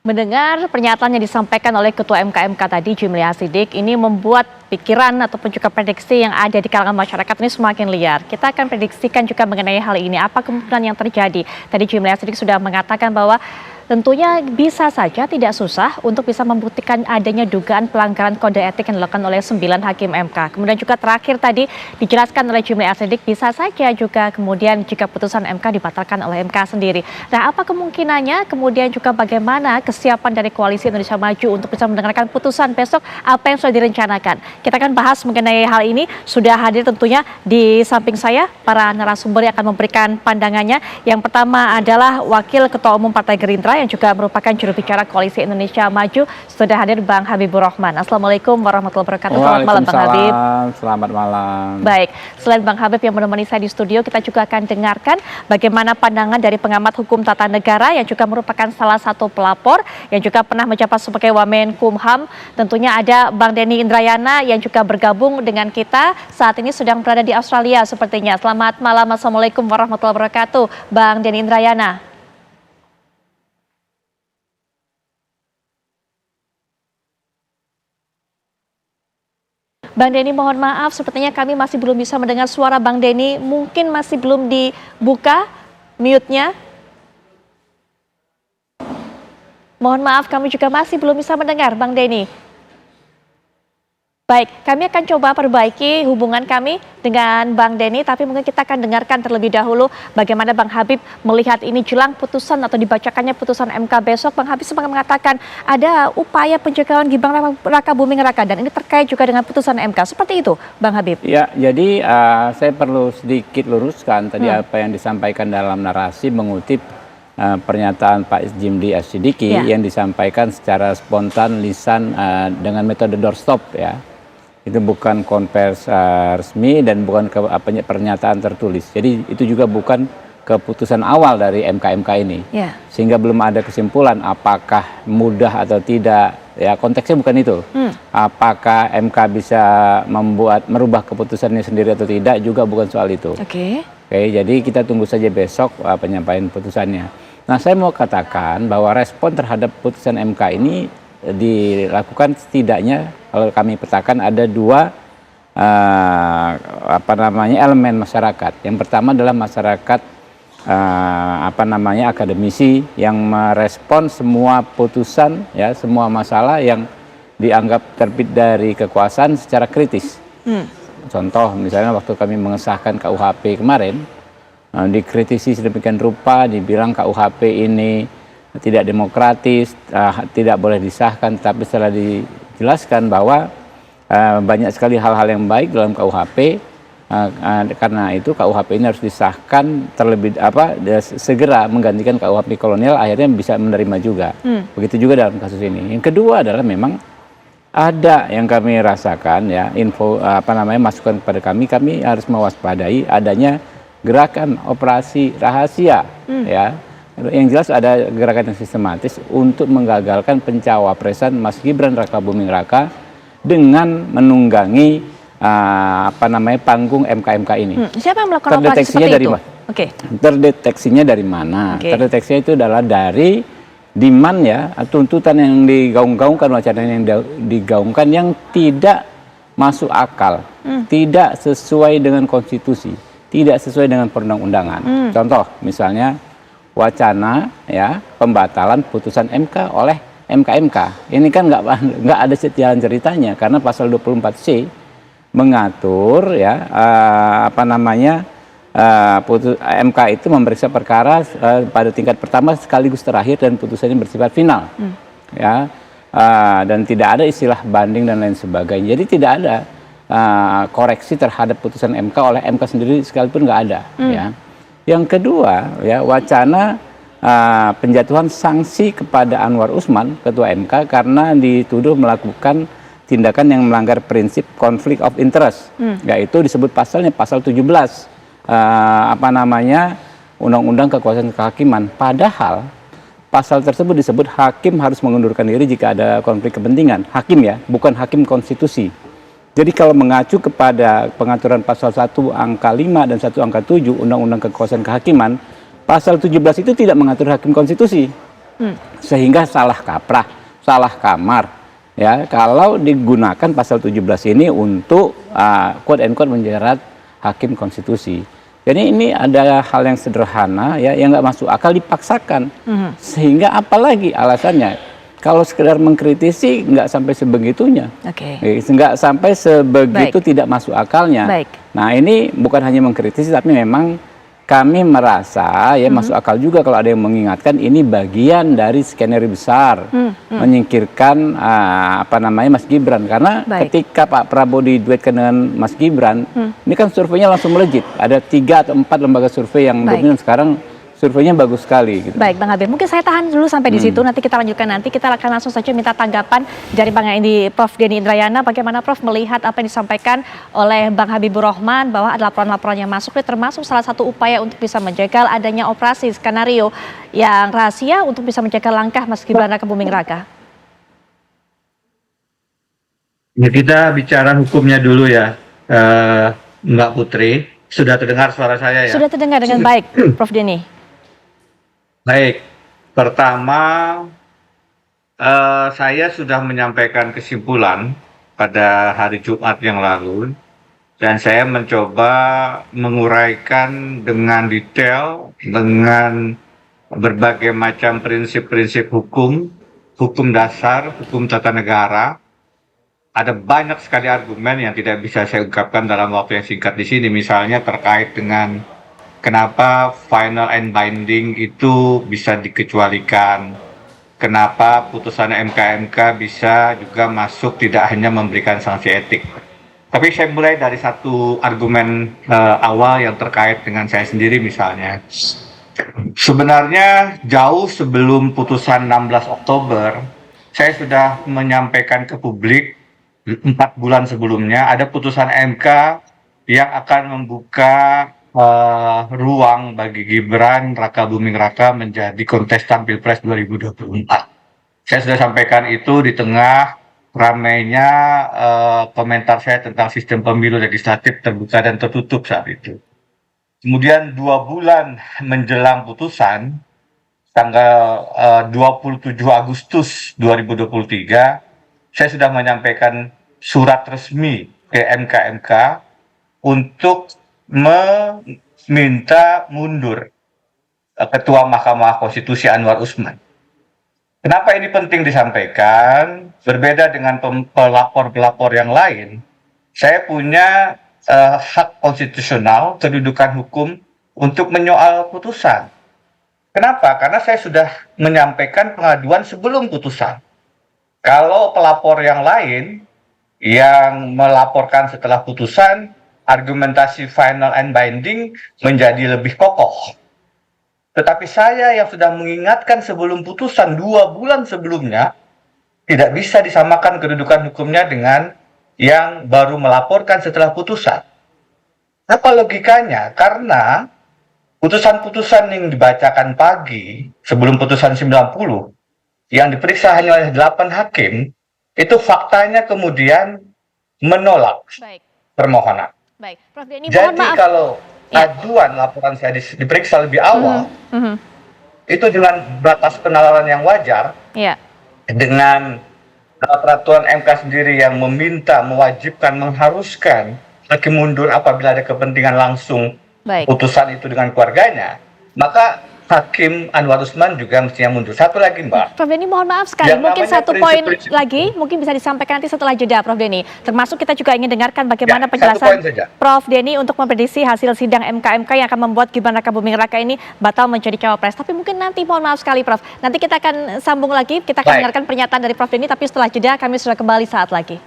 Mendengar pernyataan yang disampaikan oleh Ketua MK tadi, Jimli Hasidik, ini membuat pikiran ataupun juga prediksi yang ada di kalangan masyarakat ini semakin liar. Kita akan prediksikan juga mengenai hal ini, apa kemungkinan yang terjadi. Tadi Jimli Hasidik sudah mengatakan bahwa tentunya bisa saja tidak susah untuk bisa membuktikan adanya dugaan pelanggaran kode etik yang dilakukan oleh 9 hakim MK. Kemudian juga terakhir tadi dijelaskan oleh Jimli Hasidik bisa saja juga kemudian jika putusan MK dibatalkan oleh MK sendiri. Nah, apa kemungkinannya, kemudian juga bagaimana kesiapan dari Koalisi Indonesia Maju untuk bisa mendengarkan putusan besok, apa yang sudah direncanakan. Kita akan bahas mengenai hal ini, sudah hadir tentunya di samping saya para narasumber yang akan memberikan pandangannya. Yang pertama adalah Wakil Ketua Umum Partai Gerindra yang juga merupakan juru bicara Koalisi Indonesia Maju, sudah hadir Bang Habibur Rahman. Assalamualaikum warahmatullahi wabarakatuh. Selamat malam Bang Habib. Selamat malam. Baik, selain Bang Habib yang menemani saya di studio, kita juga akan dengarkan bagaimana pandangan dari pengamat hukum tata negara yang juga merupakan salah satu pelapor yang juga pernah menjabat sebagai Wamenkumham. Tentunya ada Bang Denny Indrayana yang juga bergabung dengan kita saat ini sedang berada di Australia sepertinya. Selamat malam, Assalamualaikum warahmatullahi wabarakatuh, Bang Denny Indrayana. Bang Denny, mohon maaf, sepertinya kami masih belum bisa mendengar suara Bang Denny. Mungkin masih belum dibuka mute-nya. Mohon maaf, kami juga masih belum bisa mendengar Bang Denny. Baik, kami akan coba perbaiki hubungan kami dengan Bang Denny, tapi mungkin kita akan dengarkan terlebih dahulu bagaimana Bang Habib melihat ini jelang putusan atau dibacakannya putusan MK besok. Bang Habib sempat mengatakan ada upaya pencegahan Gibran Rakabuming Raka dan ini terkait juga dengan putusan MK. Seperti itu, Bang Habib? Ya, jadi saya perlu sedikit luruskan tadi apa yang disampaikan dalam narasi mengutip pernyataan Pak Jimli Hasidik yang disampaikan secara spontan lisan dengan metode doorstop ya. Itu bukan konversi resmi dan bukan pernyataan tertulis. Jadi itu juga bukan keputusan awal dari MK ini. Sehingga belum ada kesimpulan apakah mudah atau tidak. Ya, konteksnya bukan itu. Apakah MK bisa merubah keputusannya sendiri atau tidak juga bukan soal itu. Oke, jadi kita tunggu saja besok penyampaian putusannya. Nah, saya mau katakan bahwa respon terhadap putusan MK ini dilakukan setidaknya kalau kami petakan ada dua elemen masyarakat. Yang pertama adalah masyarakat akademisi yang merespon semua putusan ya, semua masalah yang dianggap terbit dari kekuasaan secara kritis. Contoh misalnya waktu kami mengesahkan KUHP kemarin dikritisi sedemikian rupa, dibilang KUHP ini tidak demokratis, tidak boleh disahkan, tapi setelah dijelaskan bahwa banyak sekali hal-hal yang baik dalam KUHP, karena itu KUHP ini harus disahkan segera menggantikan KUHP kolonial, akhirnya bisa menerima juga. Begitu juga dalam kasus ini. Yang kedua adalah memang ada yang kami rasakan ya, masukan kepada kami harus mewaspadai adanya gerakan operasi rahasia ya. Yang jelas ada gerakan yang sistematis untuk menggagalkan pencawapresan Mas Gibran Rakabuming Raka dengan menunggangi panggung MK ini. Siapa yang melakukan operasi seperti itu? Terdeteksinya dari mana? Terdeteksinya itu adalah dari demand ya, tuntutan yang digaung-gaungkan, wacana yang digaungkan yang tidak masuk akal, tidak sesuai dengan konstitusi, tidak sesuai dengan perundang-undangan. Contoh misalnya wacana ya pembatalan putusan MK oleh MK. Ini kan nggak ada jalan ceritanya karena pasal 24C mengatur ya MK itu memeriksa perkara pada tingkat pertama sekaligus terakhir dan putusannya bersifat final ya, dan tidak ada istilah banding dan lain sebagainya. Jadi tidak ada koreksi terhadap putusan MK oleh MK sendiri sekalipun nggak ada ya. Yang kedua, ya wacana penjatuhan sanksi kepada Anwar Usman, Ketua MK, karena dituduh melakukan tindakan yang melanggar prinsip konflik of interest, yaitu disebut pasalnya pasal 17, Undang-Undang Kekuasaan Kehakiman. Padahal pasal tersebut disebut hakim harus mengundurkan diri jika ada konflik kepentingan. Hakim ya, bukan hakim konstitusi. Jadi kalau mengacu kepada pengaturan pasal 1 angka 5 dan 1 angka 7 Undang-Undang Kekuasaan Kehakiman, pasal 17 itu tidak mengatur hakim konstitusi. Sehingga salah kaprah, salah kamar, ya kalau digunakan pasal 17 ini untuk quote and quote menjerat hakim konstitusi. Jadi ini ada hal yang sederhana ya yang nggak masuk akal dipaksakan, sehingga apalagi alasannya kalau sekedar mengkritisi nggak sampai sebegitunya, nggak sampai sebegitu tidak masuk akalnya. Nah ini bukan hanya mengkritisi tapi memang kami merasa ya masuk akal juga kalau ada yang mengingatkan ini bagian dari skenario besar menyingkirkan Mas Gibran karena ketika Pak Prabowo diduetkan dengan Mas Gibran ini kan surveinya langsung melejit, ada 3 atau 4 lembaga survei yang dominan sekarang surveinya bagus sekali. Gitu. Baik, Bang Habib. Mungkin saya tahan dulu sampai di situ. Nanti kita lanjutkan nanti. Kita akan langsung saja minta tanggapan dari Prof. Denny Indrayana. Bagaimana Prof melihat apa yang disampaikan oleh Bang Habibur Rahman bahwa ada laporan-laporan yang masuk, termasuk salah satu upaya untuk bisa menjegal adanya operasi skenario yang rahasia untuk bisa menjaga langkah Mas Gibran Raka Buming Raka. Ya, kita bicara hukumnya dulu ya, Mbak Putri. Sudah terdengar suara saya ya? Sudah terdengar dengan baik, Prof. Denny. Baik, pertama saya sudah menyampaikan kesimpulan pada hari Jumat yang lalu dan saya mencoba menguraikan dengan detail dengan berbagai macam prinsip-prinsip hukum dasar, hukum tata negara. Ada banyak sekali argumen yang tidak bisa saya ungkapkan dalam waktu yang singkat di sini, misalnya terkait dengan kenapa final and binding itu bisa dikecualikan? Kenapa putusan MK bisa juga masuk tidak hanya memberikan sanksi etik? Tapi saya mulai dari satu argumen awal yang terkait dengan saya sendiri misalnya. Sebenarnya jauh sebelum putusan 16 Oktober, saya sudah menyampaikan ke publik 4 bulan sebelumnya ada putusan MK yang akan membuka ruang bagi Gibran Raka Buming Raka menjadi kontestan Pilpres 2024. Saya sudah sampaikan itu di tengah ramainya komentar saya tentang sistem pemilu legislatif terbuka dan tertutup saat itu. Kemudian 2 bulan menjelang putusan, tanggal 27 Agustus 2023, saya sudah menyampaikan surat resmi ke MK untuk meminta mundur Ketua Mahkamah Konstitusi Anwar Usman. Kenapa ini penting disampaikan? Berbeda dengan pelapor-pelapor yang lain, saya punya hak konstitusional, kedudukan hukum untuk menyoal putusan. Kenapa? Karena saya sudah menyampaikan pengaduan sebelum putusan. Kalau pelapor yang lain yang melaporkan setelah putusan, argumentasi final and binding menjadi lebih kokoh. Tetapi saya yang sudah mengingatkan sebelum putusan 2 bulan sebelumnya, tidak bisa disamakan kedudukan hukumnya dengan yang baru melaporkan setelah putusan. Apa logikanya? Karena putusan-putusan yang dibacakan pagi sebelum putusan 90, yang diperiksa hanya oleh 8 hakim, itu faktanya kemudian menolak permohonan. Baik, Prof. Denny, jadi maaf. Kalau aduan laporan saya diperiksa lebih awal, itu dengan batas penalaran yang wajar, dengan peraturan MK sendiri yang mewajibkan, mengharuskan hakim mundur apabila ada kepentingan langsung putusan itu dengan keluarganya, maka Hakim Anwar Usman juga mestinya mundur. Satu lagi, Mbak. Prof. Denny, mohon maaf sekali. Mungkin satu poin lagi, mungkin bisa disampaikan nanti setelah jeda, Prof. Denny. Termasuk kita juga ingin dengarkan bagaimana penjelasan Prof. Denny untuk memprediksi hasil sidang MK yang akan membuat Gibran Raka Buming Raka ini batal menjadi cawapres. Tapi mungkin nanti, mohon maaf sekali, Prof. Nanti kita akan sambung lagi, kita akan dengarkan pernyataan dari Prof. Denny, tapi setelah jeda kami sudah kembali saat lagi.